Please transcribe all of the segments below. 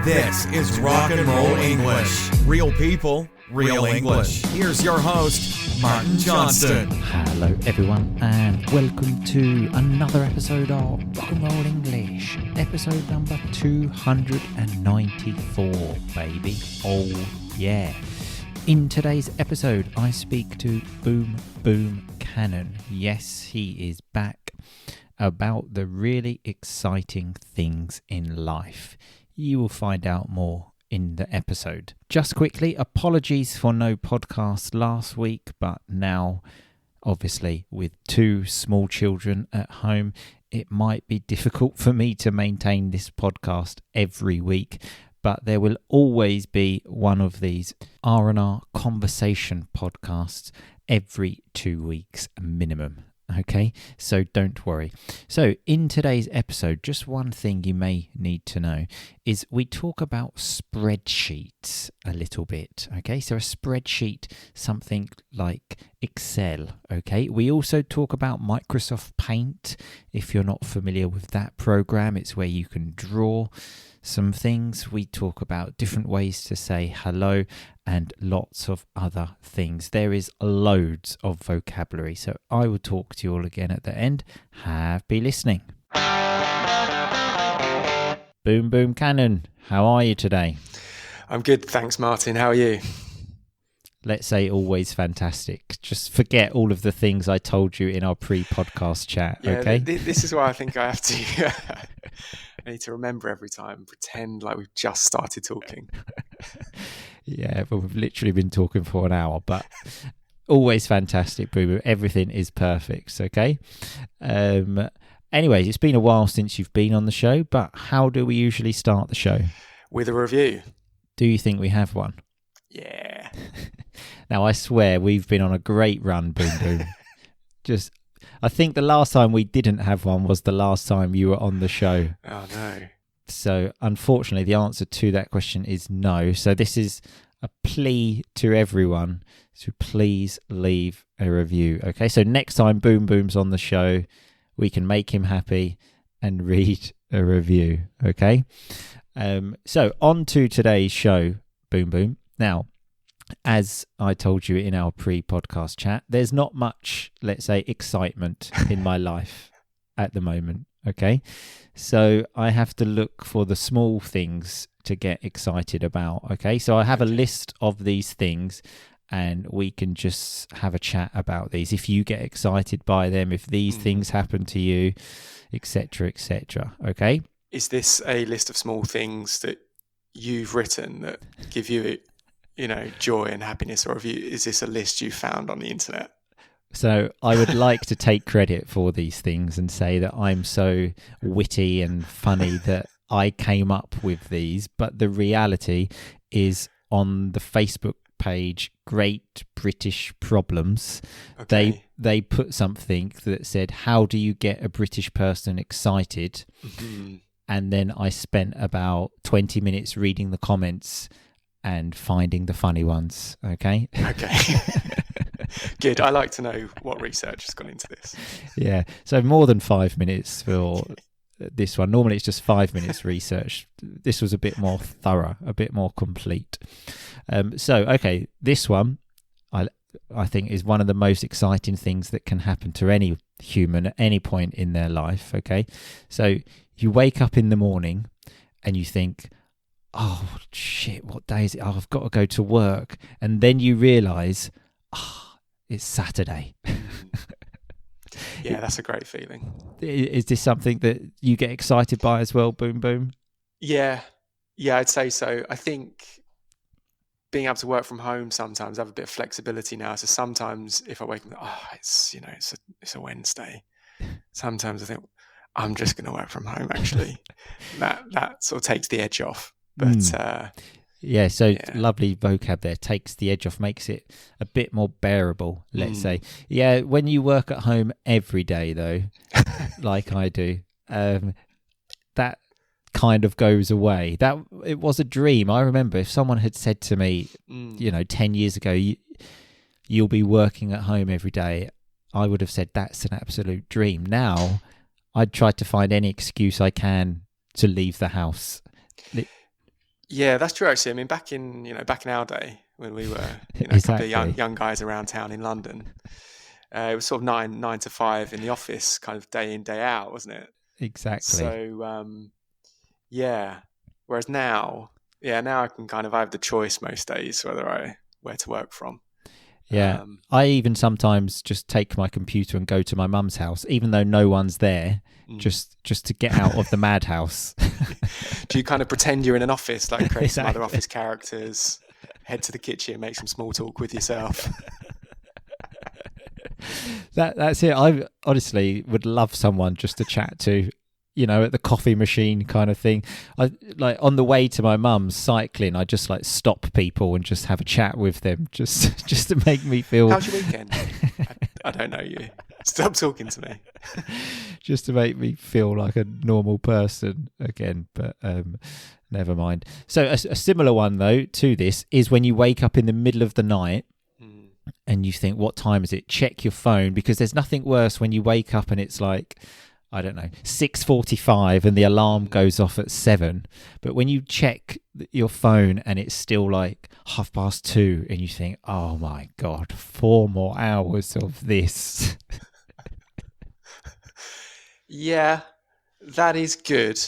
This is Rock and Roll English. Real people, real English. Here's your host, Martin Johnston. Hello everyone and welcome to another episode of Rock and Roll English. Episode number 294, baby. Oh yeah. In today's episode, I speak to Boom Cannon. Yes, he is back about the really exciting things in life. You will find out more in the episode. Just quickly, apologies for no podcast last week, but now, obviously, with two small children at home, it might be difficult for me to maintain this podcast every week, but there will always be one of these R&R conversation podcasts every 2 weeks minimum. Okay, so don't worry. So in today's episode, just one thing you may need to know is we talk about spreadsheets a little bit. Okay, so a spreadsheet, something like Excel. Okay, we also talk about Microsoft Paint. If you're not familiar with that program, it's where you can draw some things. We talk about different ways to say hello and lots of other things. There is loads of vocabulary, so I will talk to you all again at the end. Happy listening. Boom Cannon, how are you today? I'm good, thanks Martin. How are you? Let's say always fantastic. Just forget all of the things I told you in our pre-podcast chat, okay? This is why I think I have to... I need to remember every time, pretend like we've just started talking. Yeah, but we've literally been talking for an hour, but always fantastic, Boo. Everything is perfect, okay? Anyways, it's been a while since you've been on the show, but how do we usually start the show? With a review. Do you think we have one? Yeah. Now, I swear we've been on a great run, Boom. I think the last time we didn't have one was the last time you were on the show. Oh, no. So, unfortunately, the answer to that question is no. So, this is a plea to everyone to please leave a review. Okay, so next time Boom's on the show, we can make him happy and read a review. Okay, so on to today's show, Boom. Now, as I told you in our pre-podcast chat, there's not much, let's say, excitement in my life at the moment, okay? So I have to look for the small things to get excited about, okay? So I have a list of these things and we can just have a chat about these. If you get excited by them, if these things happen to you, etc., okay? Is this a list of small things that you've written that give you joy and happiness, or is this a list you found on the internet? So I would like to take credit for these things and say that I'm so witty and funny that I came up with these, but the reality is on the Facebook page Great British Problems, okay. they put something that said, how do you get a British person excited? Mm-hmm. And then I spent about 20 minutes reading the comments and finding the funny ones, okay? Okay. Good. I like to know what research has gone into this. Yeah, so more than 5 minutes for this one. Normally it's just 5 minutes research. This was a bit more thorough, a bit more complete. Okay, this one I think is one of the most exciting things that can happen to any human at any point in their life, okay? So you wake up in the morning and you think, oh shit, what day is it? Oh, I've got to go to work. And then you realise, it's Saturday. Yeah, that's a great feeling. Is this something that you get excited by as well, Boom? Yeah, I'd say so. I think being able to work from home sometimes, I have a bit of flexibility now. So sometimes if I wake up, it's a Wednesday. Sometimes I think I'm just going to work from home. Actually, that sort of takes the edge off. But lovely vocab there. Takes the edge off, makes it a bit more bearable, let's say. Yeah, when you work at home every day, though, like I do, that kind of goes away. That it was a dream. I remember if someone had said to me, 10 years ago, you'll be working at home every day, I would have said that's an absolute dream. Now, I'd try to find any excuse I can to leave the house. Yeah, that's true. Actually, I mean, back in our day when we were, a couple of Exactly. young guys around town in London, it was sort of nine to five in the office, kind of day in, day out, wasn't it? Exactly. So yeah. Whereas now, now I have the choice most days where to work from. Yeah. Um, I even sometimes just take my computer and go to my mum's house, even though no one's there, mm. just to get out of the madhouse. Do you kind of pretend you're in an office, like create some other Exactly. office characters, head to the kitchen, make some small talk with yourself? That's it. I honestly would love someone just to chat to, at the coffee machine kind of thing. I like on the way to my mum's cycling, I just like stop people and just have a chat with them, just to make me feel. How's your weekend? I don't know you. Stop talking to me. Just to make me feel like a normal person again, but never mind. So a similar one though to this is when you wake up in the middle of the night and you think, what time is it? Check your phone, because there's nothing worse when you wake up and it's like, I don't know, 6:45 and the alarm goes off at 7. But when you check your phone and it's still like 2:30 and you think, oh my God, 4 more hours of this. Yeah, that is good.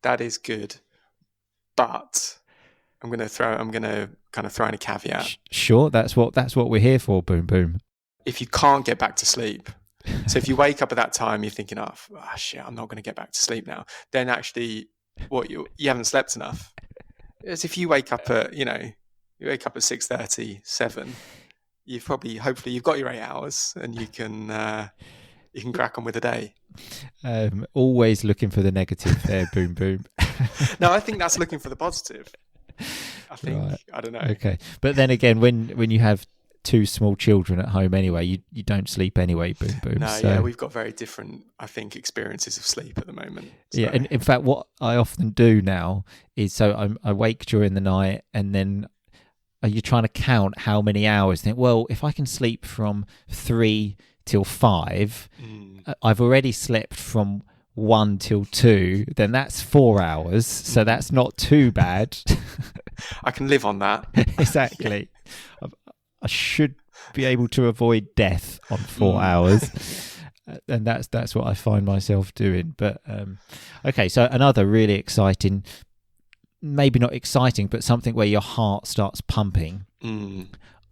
That is good. But I'm gonna kind of throw in a caveat. Sure, that's what we're here for, boom boom. If you can't get back to sleep, so if you wake up at that time, you're thinking, oh shit, I'm not going to get back to sleep now. Then actually, you haven't slept enough. As if you wake up at 6:30, 7. Hopefully you've got your 8 hours and you can crack on with the day. Always looking for the negative there, boom boom. No, I think that's looking for the positive. I think, right. I don't know. Okay, but then again, when you have 2 small children at home anyway, you don't sleep anyway, boom boom. No, so. yeah, we've got very different, I think, experiences of sleep at the moment. So. Yeah, and in fact, what I often do now is, so I wake during the night, and then you're trying to count how many hours. Think, well, if I can sleep from 3 till 5, I've already slept from 1 till 2, then that's 4 hours, so that's not too bad. I can live on that. Exactly. Yeah. I should be able to avoid death on 4 hours. And that's what I find myself doing. But okay, so another really exciting, maybe not exciting, but something where your heart starts pumping.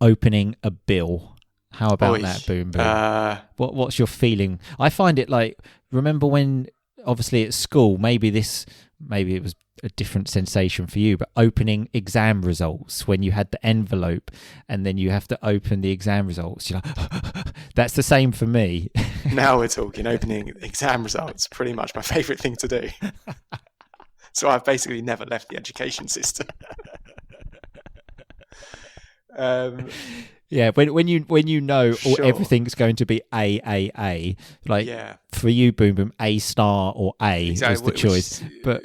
Opening a bill. How about that, boom boom? What's your feeling? I find it like, remember when, obviously at school, maybe it was a different sensation for you, but opening exam results when you had the envelope and then you have to open the exam results, you're like, that's the same for me. Now we're talking. Opening exam results, pretty much my favourite thing to do. So I've basically never left the education system. Yeah, when you know sure. Everything's going to be A, like for you, boom boom, A star or A was the choice. But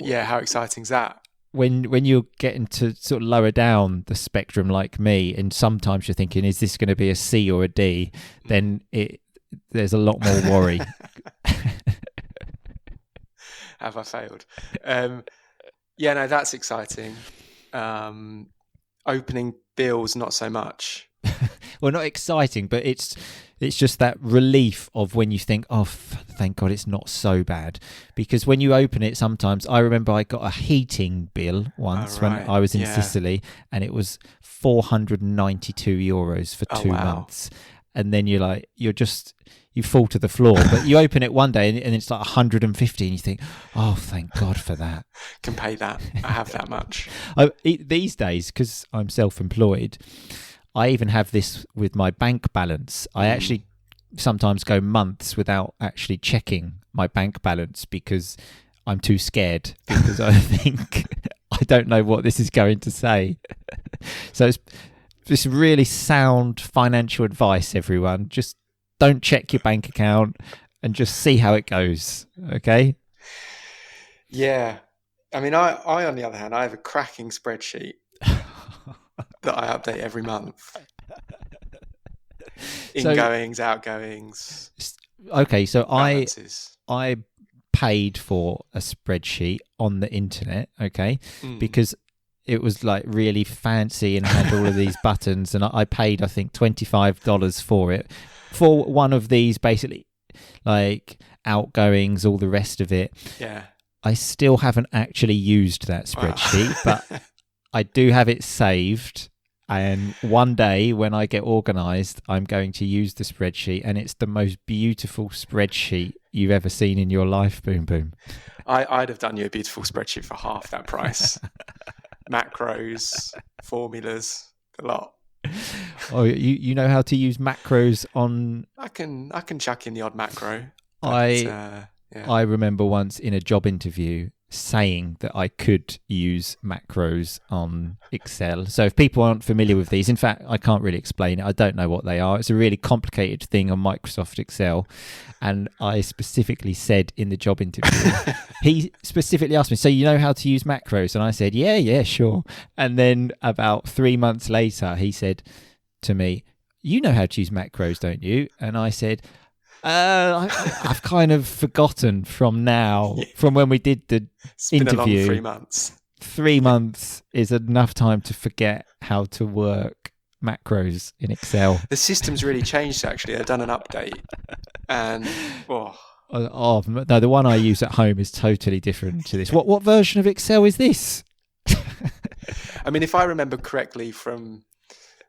yeah, how exciting is that? When you're getting to sort of lower down the spectrum like me, and sometimes you're thinking, is this going to be a C or a D? Then there's a lot more worry. Have I failed? Yeah, no, that's exciting. Opening bills, not so much. Well, not exciting, but it's just that relief of when you think, oh, thank God it's not so bad. Because when you open it, sometimes, I remember I got a heating bill once when I was in Sicily, and it was €492 for 2 months. And then you fall to the floor. But you open it one day and it's like 150, and you think, oh, thank God for that. Can pay that. I have that much. These days, because I'm self-employed, I even have this with my bank balance. I actually sometimes go months without actually checking my bank balance because I'm too scared, because I think I don't know what this is going to say. So it's this really sound financial advice, everyone. Just don't check your bank account and just see how it goes, okay? Yeah. I mean, I on the other hand, I have a cracking spreadsheet that I update every month. Ingoings, outgoings. Okay, so balances. I paid for a spreadsheet on the internet, okay, because it was like really fancy and had all of these buttons, and I paid, I think, $25 for it, for one of these, basically, like outgoings, all the rest of it. Yeah. I still haven't actually used that spreadsheet, but I do have it saved. And one day when I get organised, I'm going to use the spreadsheet, and it's the most beautiful spreadsheet you've ever seen in your life, Boom Boom. I'd have done you a beautiful spreadsheet for half that price. Macros, formulas, a lot. Oh, you know how to use macros on... I can chuck in the odd macro. I remember once in a job interview saying that I could use macros on Excel. So if people aren't familiar with these, in fact, I can't really explain it. I don't know what they are. It's a really complicated thing on Microsoft Excel. And I specifically said in the job interview, he specifically asked me, so you know how to use macros? And I said, yeah, sure. And then about 3 months later, he said to me, you know how to use macros, don't you? And I said, I've kind of forgotten from when we did the interview. Been a long 3 months. 3 months is enough time to forget how to work macros in Excel. The system's really changed, actually. They've done an update. And, no, the one I use at home is totally different to this. What version of Excel is this? I mean, if I remember correctly from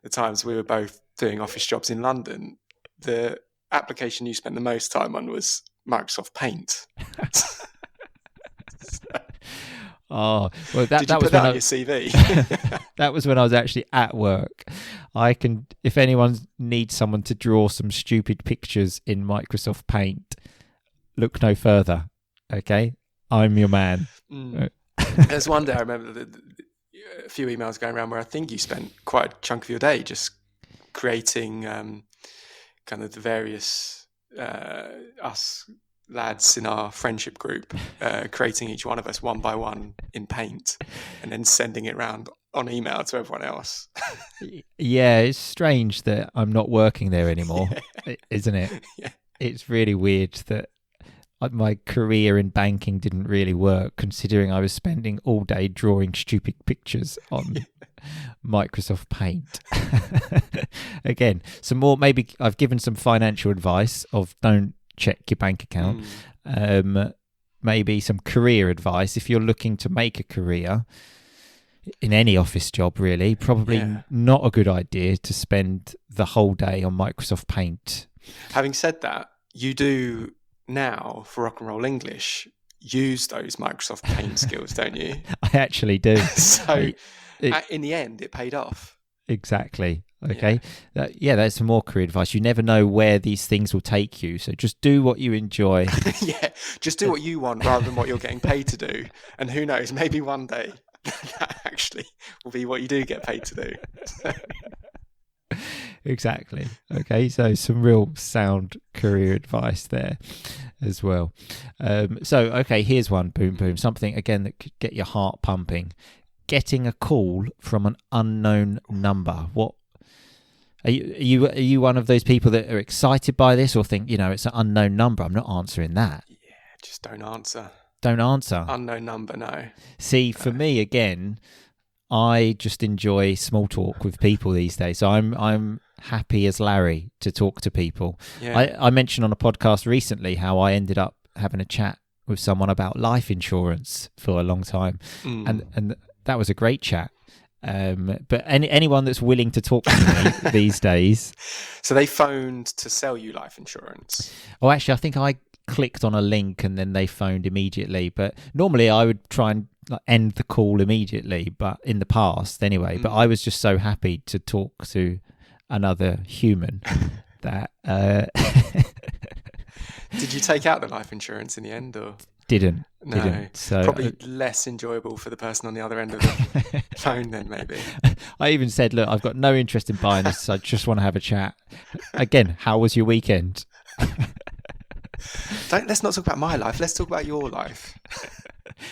the times we were both doing office jobs in London, the application you spent the most time on was Microsoft Paint. Oh, well, did you put that on your CV? That was when I was actually at work. If anyone needs someone to draw some stupid pictures in Microsoft Paint, look no further. Okay, I'm your man. There's one day I remember a few emails going around where I think you spent quite a chunk of your day just creating kind of the various us lads in our friendship group, creating each one of us one by one in Paint and then sending it around on email to everyone else. Yeah, it's strange that I'm not working there anymore, isn't it? Yeah. It's really weird that my career in banking didn't really work, considering I was spending all day drawing stupid pictures on Microsoft Paint. Again, some more, maybe I've given some financial advice of don't check your bank account. Maybe some career advice if you're looking to make a career in any office job, really. Probably not a good idea to spend the whole day on Microsoft Paint. Having said that, you do now for Rock and Roll English use those Microsoft Paint skills, don't you? I actually do. So in the end, it paid off. Exactly. Okay. That's some more career advice. You never know where these things will take you. So just do what you enjoy. Just do what you want rather than what you're getting paid to do. And who knows, maybe one day that actually will be what you do get paid to do. Exactly. Okay, so some real sound career advice there as well. Here's one, Boom Boom. Something, again, that could get your heart pumping. Getting a call from an unknown number. What are you one of those people that are excited by this, or think, it's an unknown number, I'm not answering that? Yeah, just don't answer. Don't answer. Unknown number, no. See, for me, again, I just enjoy small talk with people these days. So I'm happy as Larry to talk to people. Yeah. I mentioned on a podcast recently how I ended up having a chat with someone about life insurance for a long time, and that was a great chat. But anyone that's willing to talk to me these days. So they phoned to sell you life insurance? Oh, actually, I think I clicked on a link and then they phoned immediately. But normally I would try and end the call immediately, but in the past anyway. But I was just so happy to talk to another human that... Did you take out the life insurance in the end, or...? Didn't. So probably less enjoyable for the person on the other end of the phone then, maybe. I even said, look, I've got no interest in buying this, so I just want to have a chat. Again, how was your weekend? Let's not talk about my life. Let's talk about your life.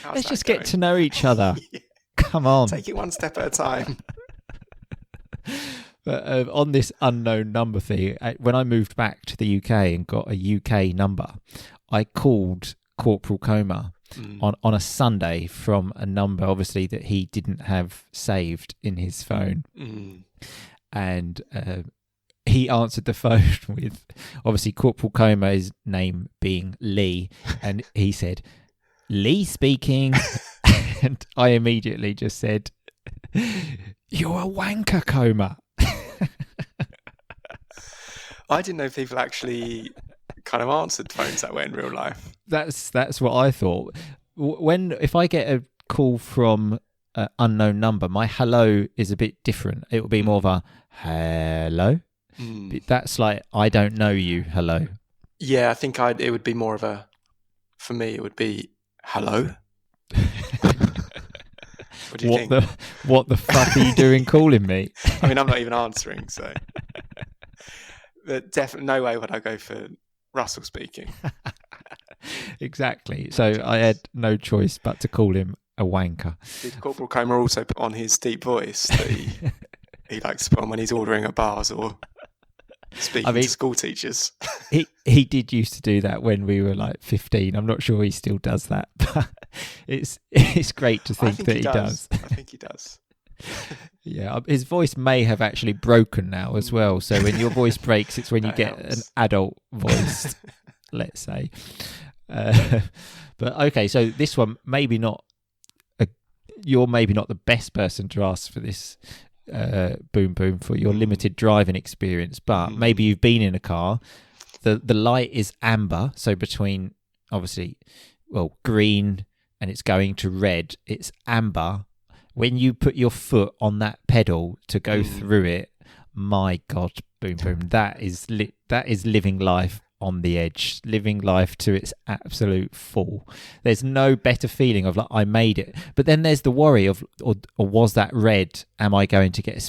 Let's just get to know each other. Yeah. Come on. Take it one step at a time. But on this unknown number thing, when I moved back to the UK and got a UK number, I called Corporal Coma on a Sunday from a number, obviously, that he didn't have saved in his phone. And he answered the phone with, obviously, Corporal Coma's name being Lee. And he said, "Lee speaking." And I immediately just said, "You're a wanker, Coma." I didn't know people actually kind of answered phones that way in real life. That's what I thought. If I get a call from an unknown number, my hello is a bit different. It will be more of a hello. That's like, I don't know you, hello. Yeah, I think it would be more of a, for me, it would be hello. What do you think? What the fuck are you doing calling me? I mean, I'm not even answering, so. But definitely no way would I go for Russell speaking. Exactly. So I had no choice but to call him a wanker. Did Corporal Comer also put on his deep voice that he likes to put on when he's ordering at bars or speaking to school teachers? He did used to do that when we were like 15. I'm not sure he still does that, but it's great to think that he does. I think he does. Yeah, his voice may have actually broken now as well. So when your voice breaks, it's when you get an adult voice, let's say. But okay, so this one, maybe not. You're maybe not the best person to ask for this, Boom Boom, for your limited driving experience, but maybe you've been in a car. The light is amber, so between obviously, green and it's going to red. It's amber. When you put your foot on that pedal to go through it, my God, Boom Boom, that is living life on the edge, living life to its absolute full. There's no better feeling of like, I made it. But then there's the worry of, or was that red? Am I going to get a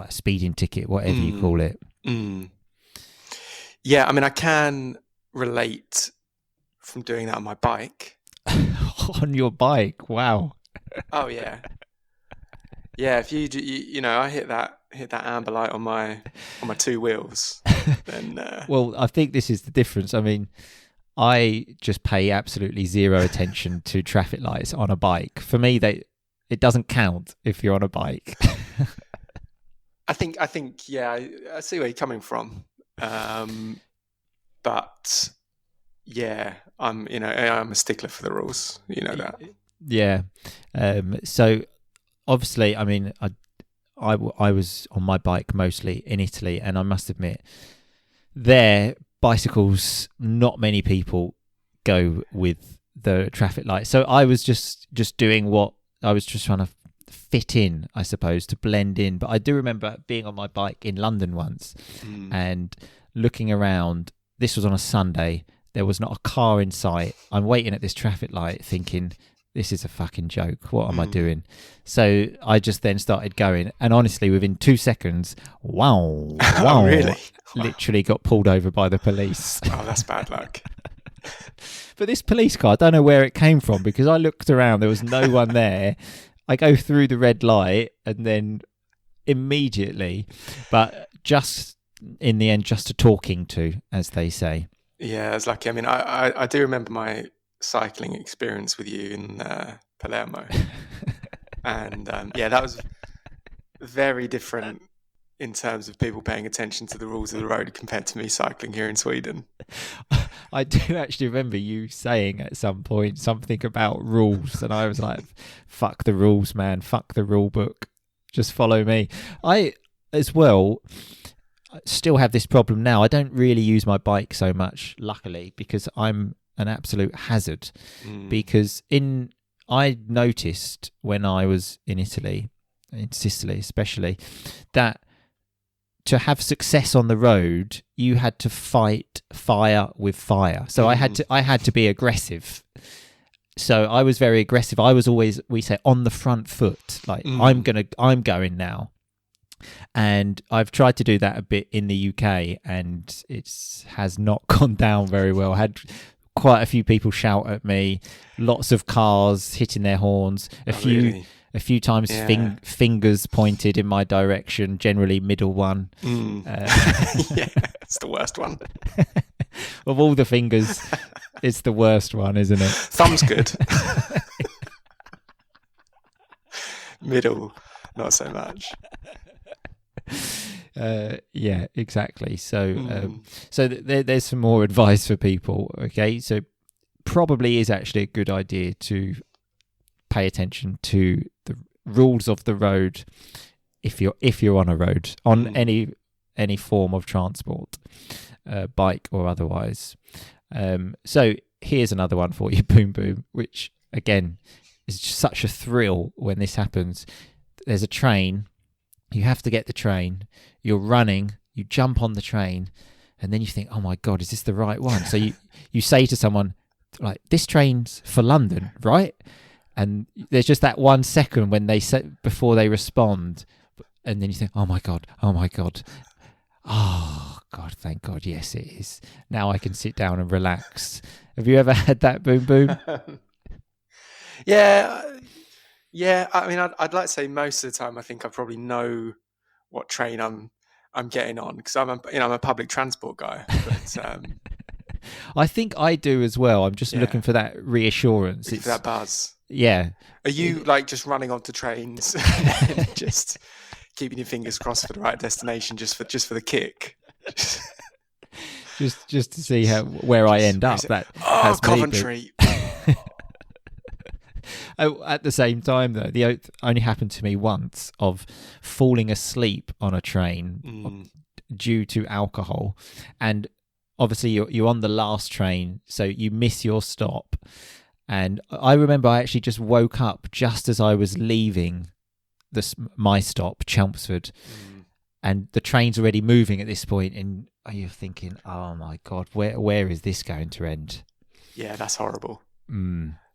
speeding ticket, whatever you call it? Yeah, I mean, I can relate from doing that on my bike. On your bike, wow. Oh yeah, yeah. If you I hit that amber light on my two wheels, then well, I think this is the difference. I mean, I just pay absolutely zero attention to traffic lights on a bike. For me, it doesn't count if you're on a bike. I think yeah, I see where you're coming from, but yeah, I'm a stickler for the rules. You know that. Yeah. So obviously, I mean, I was on my bike mostly in Italy, and I must admit, there bicycles, not many people go with the traffic light. So I was just doing what I was just trying to fit in, I suppose, to blend in. But I do remember being on my bike in London once and looking around. This was on a Sunday. There was not a car in sight. I'm waiting at this traffic light thinking, this is a fucking joke. What am I doing? So I just then started going. And honestly, within 2 seconds, wow, really? Literally got pulled over by the police. Oh, that's bad luck. But this police car, I don't know where it came from, because I looked around, there was no one there. I go through the red light and then immediately, but just in the end, just a talking to, as they say. Yeah, it's lucky. I mean, I do remember my cycling experience with you in Palermo, and that was very different in terms of people paying attention to the rules of the road compared to me cycling here in Sweden. I do actually remember you saying at some point something about rules, and I was like, fuck the rules, man, fuck the rule book, just follow me. I as well still have this problem now. I don't really use my bike so much, luckily, because I'm an absolute hazard. Because I noticed when I was in Italy, in Sicily especially, that to have success on the road, you had to fight fire with fire. So I had to be aggressive. So I was very aggressive. I was always, we say, on the front foot, like I'm going now. And I've tried to do that a bit in the UK, and it has not gone down very well. I had quite a few people shout at me, lots of cars hitting their horns, a few times fingers pointed in my direction, generally middle one. Yeah, it's the worst one. Of all the fingers, It's the worst one, isn't it? Thumb's good. Middle, not so much. Yeah, exactly. So, there's some more advice for people. Okay, so probably is actually a good idea to pay attention to the rules of the road if you're on a road on any form of transport, bike or otherwise. So here's another one for you, boom boom, which again is just such a thrill when this happens. There's a train. You have to get the train. You're running. You jump on the train, and then you think, "Oh my God, is this the right one?" So you say to someone, like, "This train's for London, right?" And there's just that 1 second when they say before they respond, and then you think, "Oh my God, oh my God, oh God, thank God, yes, it is. Now I can sit down and relax." Have you ever had that, boom boom? Yeah. I mean, I'd like to say most of the time, I think I probably know what train I'm getting on because I'm a public transport guy. But I think I do as well. I'm just looking for that reassurance. For that buzz. Yeah. Are you like just running onto trains, and just keeping your fingers crossed for the right destination, just for the kick? just to see where I end up. That's Coventry. Oh, at the same time, though, the only happened to me once of falling asleep on a train due to alcohol, and obviously you're on the last train, so you miss your stop. And I remember I actually just woke up just as I was leaving my stop, Chelmsford, and the train's already moving at this point, and you're thinking, "Oh my God, where is this going to end?" Yeah, that's horrible.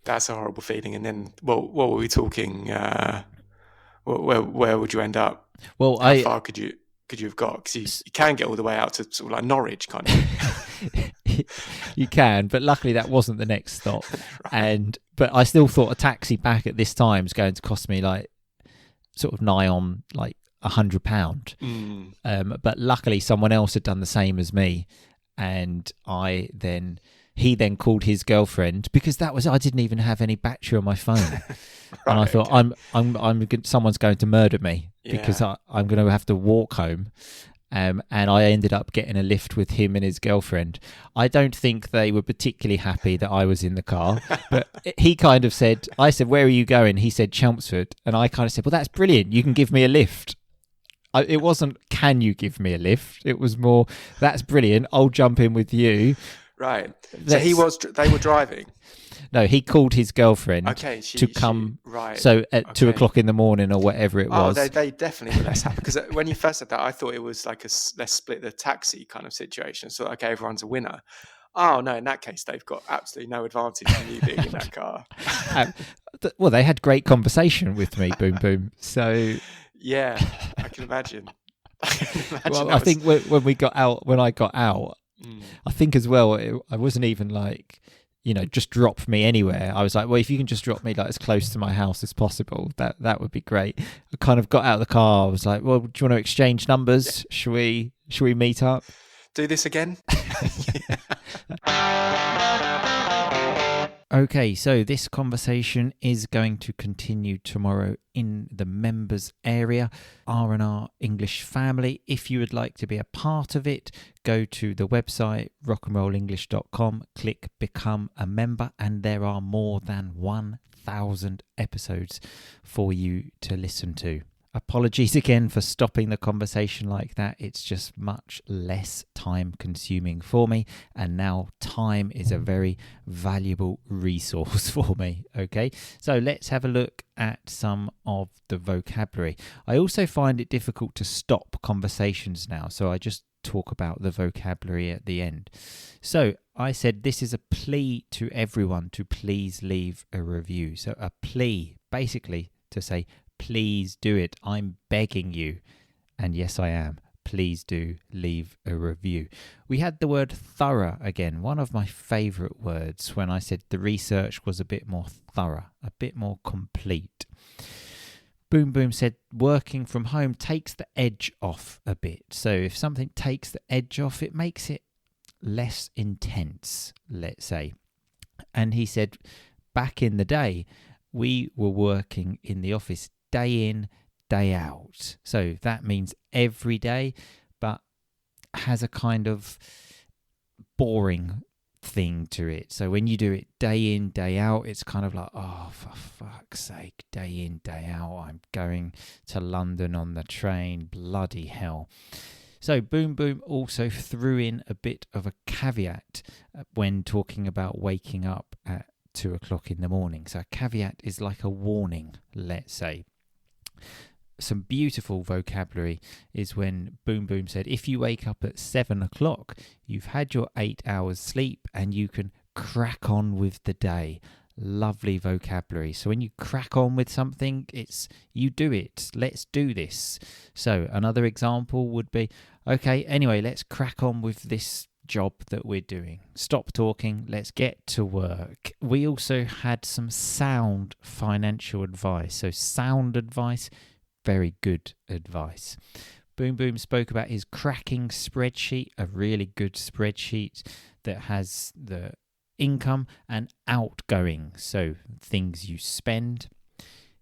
That's a horrible feeling. And then, what were we talking? Where would you end up? Well, how far could you have got? Because you can get all the way out to sort of like Norwich, kind of. You can, but luckily that wasn't the next stop. Right. But I still thought a taxi back at this time is going to cost me like sort of nigh on like £100. But luckily someone else had done the same as me, and he then called his girlfriend, because I didn't even have any battery on my phone. Right, and I thought, okay. Someone's going to murder me because I'm going to have to walk home. And I ended up getting a lift with him and his girlfriend. I don't think they were particularly happy that I was in the car, but he kind of said, I said, "Where are you going?" He said, "Chelmsford." And I kind of said, "Well, that's brilliant. You can give me a lift." It wasn't, "Can you give me a lift?" It was more, "That's brilliant. I'll jump in with you." Right. So they were driving? No, he called his girlfriend to come. Right. So at 2 o'clock in the morning or whatever it was. Oh, they definitely were less happy. Because when you first said that, I thought it was like let's split the taxi kind of situation. So, okay, everyone's a winner. Oh, no, in that case, they've got absolutely no advantage from you being in that car. Well, they had great conversation with me, boom, boom. So... Yeah, I can imagine. Well, I think when I got out, I think as well, I wasn't even like, just drop me anywhere. I was like, well, if you can just drop me like as close to my house as possible, that would be great. I kind of got out of the car. I was like, well, do you want to exchange numbers? Yeah. Should we meet up? Do this again? Okay, so this conversation is going to continue tomorrow in the members area, R&R English family. If you would like to be a part of it, go to the website rockandrollenglish.com, click Become a Member, and there are more than 1,000 episodes for you to listen to. Apologies again for stopping the conversation like that. It's just much less time consuming for me, and now time is a very valuable resource for me. Okay, so let's have a look at some of the vocabulary. I also find it difficult to stop conversations now, so I just talk about the vocabulary at the end. So I said this is a plea to everyone to please leave a review. So a plea, basically to say, please do it. I'm begging you. And yes, I am. Please do leave a review. We had the word thorough again, one of my favourite words, when I said the research was a bit more thorough, a bit more complete. Boom Boom said working from home takes the edge off a bit. So if something takes the edge off, it makes it less intense, let's say. And he said back in the day, we were working in the office day in, day out. So that means every day, but has a kind of boring thing to it. So when you do it day in, day out, it's kind of like, oh, for fuck's sake, day in, day out, I'm going to London on the train, bloody hell. So Boom Boom also threw in a bit of a caveat when talking about waking up at 2 o'clock in the morning. So a caveat is like a warning, let's say. Some beautiful vocabulary is when Boom Boom said, if you wake up at 7 o'clock, you've had your 8 hours sleep and you can crack on with the day. Lovely vocabulary. So when you crack on with something, it's you do it. Let's do this. So another example would be, okay, anyway, let's crack on with this job that we're doing. Stop talking, let's get to work. We also had some sound financial advice. So sound advice, very good advice. Boom Boom spoke about his cracking spreadsheet, a really good spreadsheet that has the income and outgoing, so things you spend.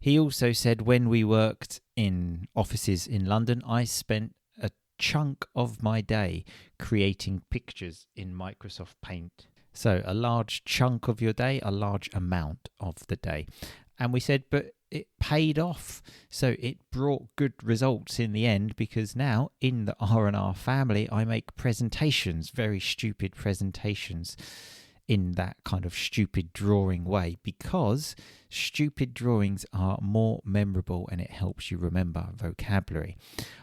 He also said when we worked in offices in London, I spent a chunk of my day creating pictures in Microsoft Paint. So a large chunk of your day, a large amount of the day. And we said, but it paid off. So it brought good results in the end, because now in the R&R family, I make presentations, very stupid presentations in that kind of stupid drawing way, because stupid drawings are more memorable and it helps you remember vocabulary.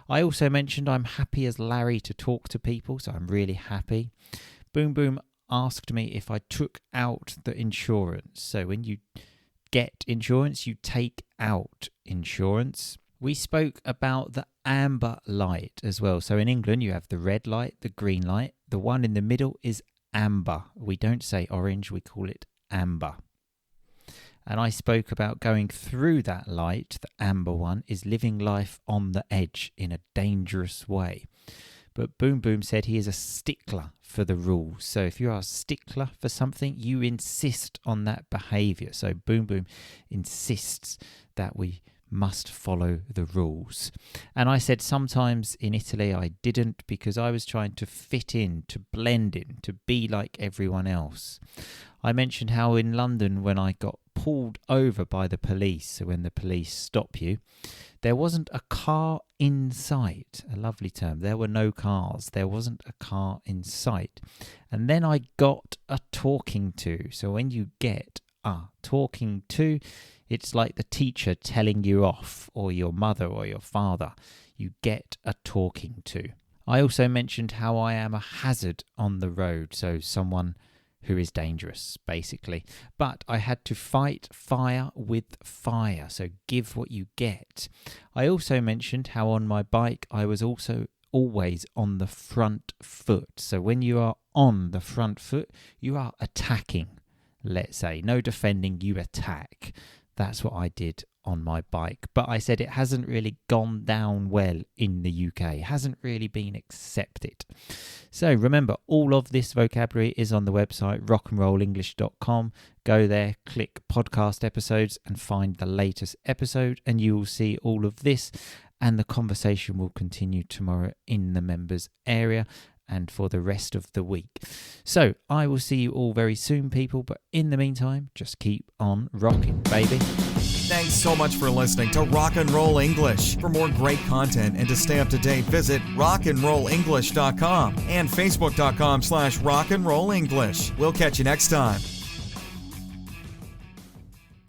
I also mentioned I'm happy as Larry to talk to people, so I'm really happy. Boom Boom asked me if I took out the insurance. So when you get insurance, you take out insurance. We spoke about the amber light as well. So in England, you have the red light, the green light. The one in the middle is amber. We don't say orange, we call it amber. And I spoke about going through that light. The amber one is living life on the edge in a dangerous way. But Boom Boom said he is a stickler for the rules. So if you are a stickler for something, you insist on that behaviour. So Boom Boom insists that we must follow the rules. And I said sometimes in Italy I didn't, because I was trying to fit in, to blend in, to be like everyone else. I mentioned how in London, when I got pulled over by the police, so when the police stop you, there wasn't a car in sight. A lovely term. There were no cars. There wasn't a car in sight. And then I got a talking to. So when you get a talking to, it's like the teacher telling you off, or your mother or your father. You get a talking to. I also mentioned how I am a hazard on the road. So someone who is dangerous, basically. But I had to fight fire with fire, so give what you get. I also mentioned how on my bike I was also always on the front foot. So when you are on the front foot, you are attacking, let's say. No defending, you attack. That's what I did on my bike. But I said it hasn't really gone down well in the UK. It hasn't really been accepted. So remember, all of this vocabulary is on the website rockandrollenglish.com. Go there, click podcast episodes and find the latest episode, and you will see all of this, and the conversation will continue tomorrow in the members area and for the rest of the week. So I will see you all very soon, people, but in the meantime, just keep on rocking, baby. Thanks so much for listening to Rock and Roll English. For more great content and to stay up to date, visit rockandrollenglish.com and facebook.com/rockandrollenglish. We'll catch you next time.